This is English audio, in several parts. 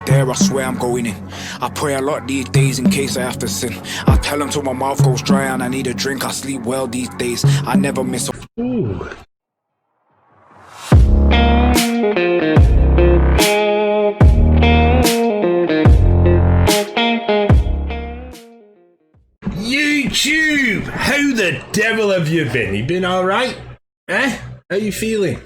There, I swear I'm going in. I pray a lot these days in case I have to sin. I tell them till my mouth goes dry and I need a drink. I sleep well these days. I never miss a. Ooh. YouTube, how the devil have you been? You been alright? Eh? How you feeling?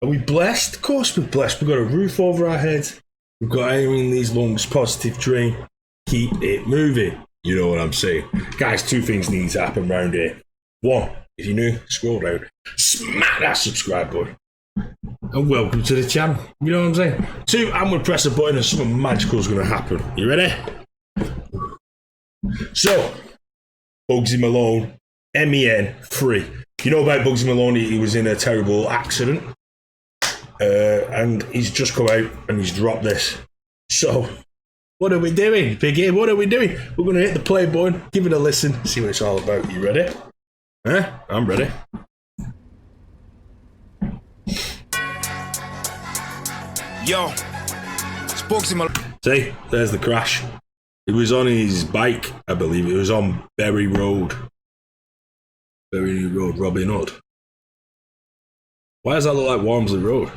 Are we blessed? Of course we're blessed. We've got a roof over our heads. We've got air in these lungs, positive drain. Keep it moving. You know what I'm saying. Guys, two things need to happen around here. One, if you're new, scroll down. Smack that subscribe button. And welcome to the channel. You know what I'm saying? Two, I'm going to press a button and something magical is going to happen. You ready? So, Bugzy Malone, M.E.N, free. You know about Bugzy Malone, he was in a terrible accident. And he's just come out and he's dropped this. So, what are we doing, Biggie? What are we doing? We're going to hit the play button, give it a listen, see what it's all about. You ready? Huh? I'm ready. Yo, it's Bugzy Malone. See, there's the crash. It was on his bike, I believe. It was on Berry Road. Berry Road, Robin Hood. Why does that look like Walmsley Road?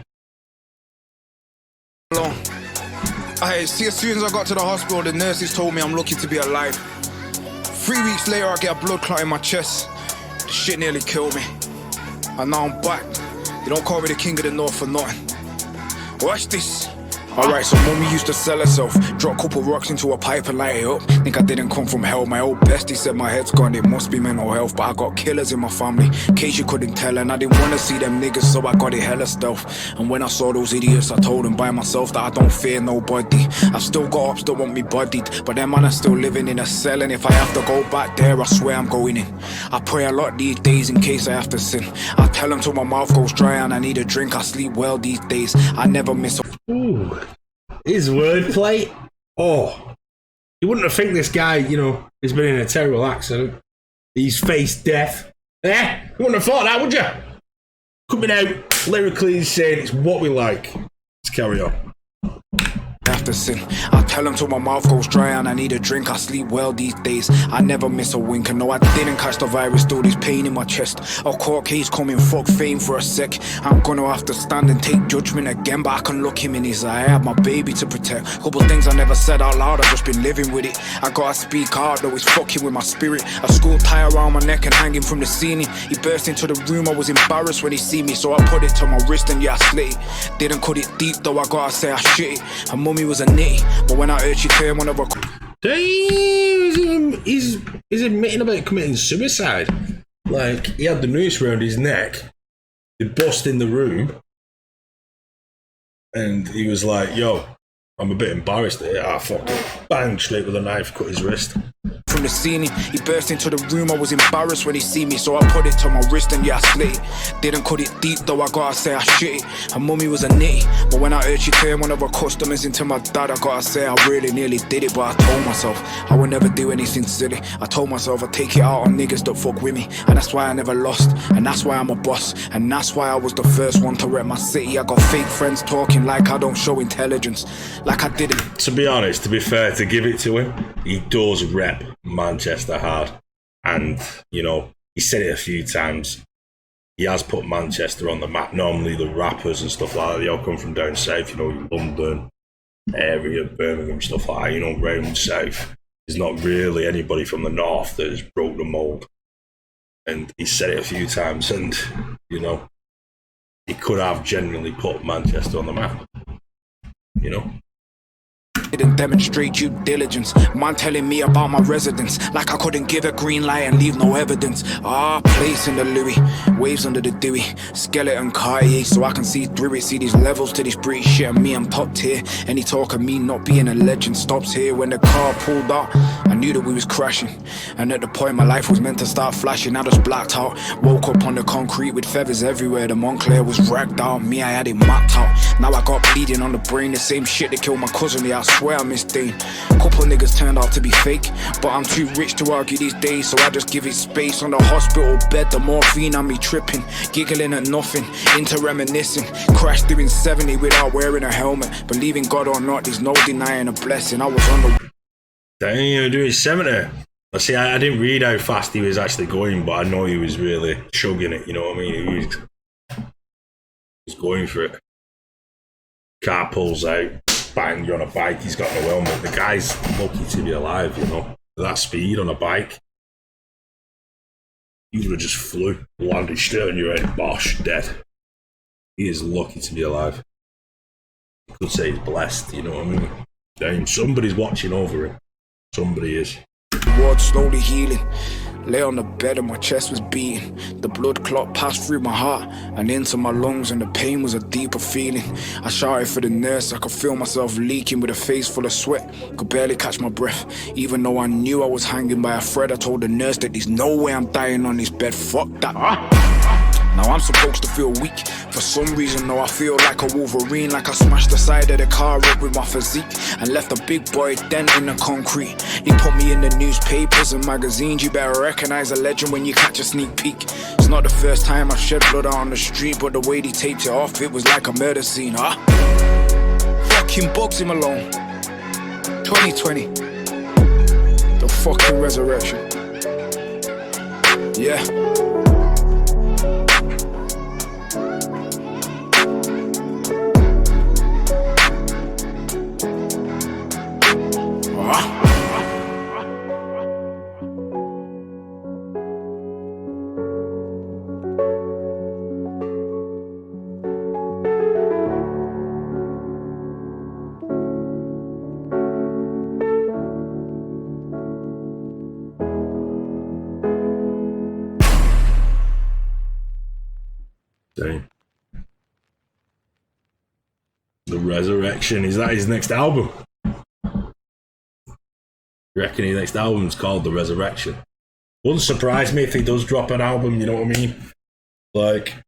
I see, as soon as I got to the hospital, the nurses told me I'm lucky to be alive. 3 weeks later, I get a blood clot in my chest. The shit nearly killed me. And now I'm back. They don't call me the king of the north for nothing. Watch this. Alright, so mommy used to sell herself. Drop a couple rocks into a pipe and light it up. Think I didn't come from hell. My old bestie said my head's gone, it must be mental health. But I got killers in my family, in case you couldn't tell. And I didn't wanna see them niggas, so I got it hella stealth. And when I saw those idiots, I told them by myself that I don't fear nobody. I've still got ups that want me bodied, but them man are still living in a cell. And if I have to go back there, I swear I'm going in. I pray a lot these days in case I have to sin. I tell them till my mouth goes dry and I need a drink. I sleep well these days. I never miss a. Ooh. His wordplay. Oh, you wouldn't have think this guy, you know, has been in a terrible accident. He's faced death. Eh? You wouldn't have thought that, would you? Coming out lyrically, he's saying it's what we like. Let's carry on. After sin, I tell them till my mouth goes dry and I need a drink. I sleep well these days. I never miss a wink. And no, I didn't catch the virus. Still this pain in my chest. A court case coming, fuck fame for a sec. I'm gonna have to stand and take judgment again, but I can look him in his eye. I have my baby to protect. Couple things I never said out loud, I've just been living with it. I gotta speak out, though it's fucking with my spirit. A school tie around my neck and hanging from the ceiling. He burst into the room, I was embarrassed when he see me, so I put it to my wrist and yeah, I slit it. Didn't cut it deep, though I gotta say I shit it. And mummy was a nitty, but when I heard she came one of her. Damn, he's admitting about committing suicide. Like, he had the noose around his neck. They bust in the room. And he was like, yo, I'm a bit embarrassed here. Ah, fuck it. Bang, straight with a knife, cut his wrist. From the ceiling, he burst into the room. I was embarrassed when he see me, so I put it to my wrist and yeah, I slit it. Didn't cut it deep, though I gotta say I shit it. Her mummy was a nitty, but when I heard she came one of her customers into my dad, I gotta say I really nearly did it. But I told myself I would never do anything silly. I told myself I'd take it out on niggas that fuck with me, and that's why I never lost, and that's why I'm a boss, and that's why I was the first one to rep my city. I got fake friends talking like I don't show intelligence, like I didn't. To be honest, to be fair, to give it to him, he does rep Manchester hard. And, you know, he said it a few times. He has put Manchester on the map. Normally the rappers and stuff like that, they all come from down south, you know, London area, Birmingham, stuff like that, you know, round south. There's not really anybody from the north that has broke the mould. And he said it a few times, and, you know, he could have genuinely put Manchester on the map. You know? Didn't demonstrate due diligence. Man telling me about my residence, like I couldn't give a green light and leave no evidence. Place in the Louis, waves under the Dewey, skeleton Cartier, so I can see through it. See these levels to this British shit, and me, I'm top tier. Any talk of me not being a legend stops here when the car pulled up. I knew that we was crashing, and at the point my life was meant to start flashing, I just blacked out. Woke up on the concrete with feathers everywhere. The Montclair was ragged out, me, I had it mapped out. Now I got bleeding on the brain, the same shit that killed my cousin. Yeah, I swear I miss Dane. Couple niggas turned out to be fake, but I'm too rich to argue these days, so I just give it space. On the hospital bed, the morphine on me tripping, giggling at nothing, into reminiscing. Crashed doing 70 without wearing a helmet. Believing God or not, there's no denying a blessing. I was on the... Damn, you were doing 70. See, I didn't read how fast he was actually going, but I know he was really chugging it, you know what I mean? He was going for it. Car pulls out, bang, you're on a bike, he's got no helmet. The guy's lucky to be alive, you know? That speed on a bike. You would have just flew, landed straight on your head, bosh, dead. He is lucky to be alive. You could say he's blessed, you know what I mean? Damn, somebody's watching over him. Somebody is. Ward slowly healing. Lay on the bed and my chest was beating. The blood clot passed through my heart and into my lungs, and the pain was a deeper feeling. I shouted for the nurse, I could feel myself leaking with a face full of sweat. Could barely catch my breath, even though I knew I was hanging by a thread. I told the nurse that there's no way I'm dying on this bed, fuck that. Now I'm supposed to feel weak. For some reason, though, I feel like a Wolverine. Like I smashed the side of the car up with my physique and left a big boy dent in the concrete. They put me in the newspapers and magazines. You better recognize a legend when you catch a sneak peek. It's not the first time I've shed blood out on the street, but the way they taped it off, it was like a murder scene, huh? Fucking Bugzy Malone 2020. The fucking resurrection. Yeah. Damn. The Resurrection, is that his next album? You reckon his next album's called The Resurrection? Wouldn't surprise me if he does drop an album, you know what I mean? Like,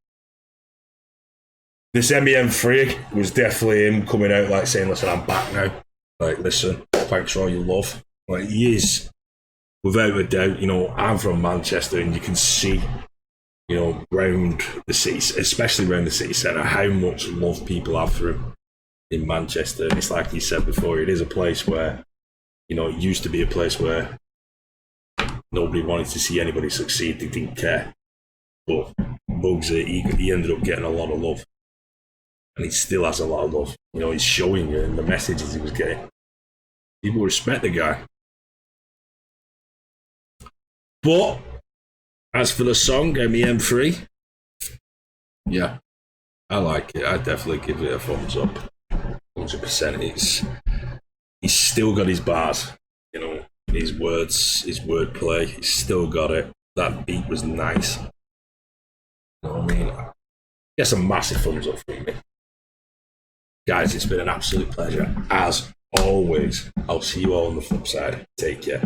this M.E.N. Free was definitely him coming out like saying, listen, I'm back now. Like, listen, thanks for all your love. Like, he is, without a doubt, you know, I'm from Manchester and you can see, you know, around the city, especially around the city centre, how much love people have for him in Manchester. And it's like he said before, it is a place where, you know, it used to be a place where nobody wanted to see anybody succeed, they didn't care. But Bugzy, he ended up getting a lot of love. And he still has a lot of love. You know, he's showing you in the messages he was getting. People respect the guy. But as for the song, M.E.N. Free, yeah, I like it. I definitely give it a thumbs up. 100%. He's still got his bars, you know, his words, his wordplay. He's still got it. That beat was nice. You know what I mean? Yes, a massive thumbs up from me. Guys, it's been an absolute pleasure. As always, I'll see you all on the flip side. Take care.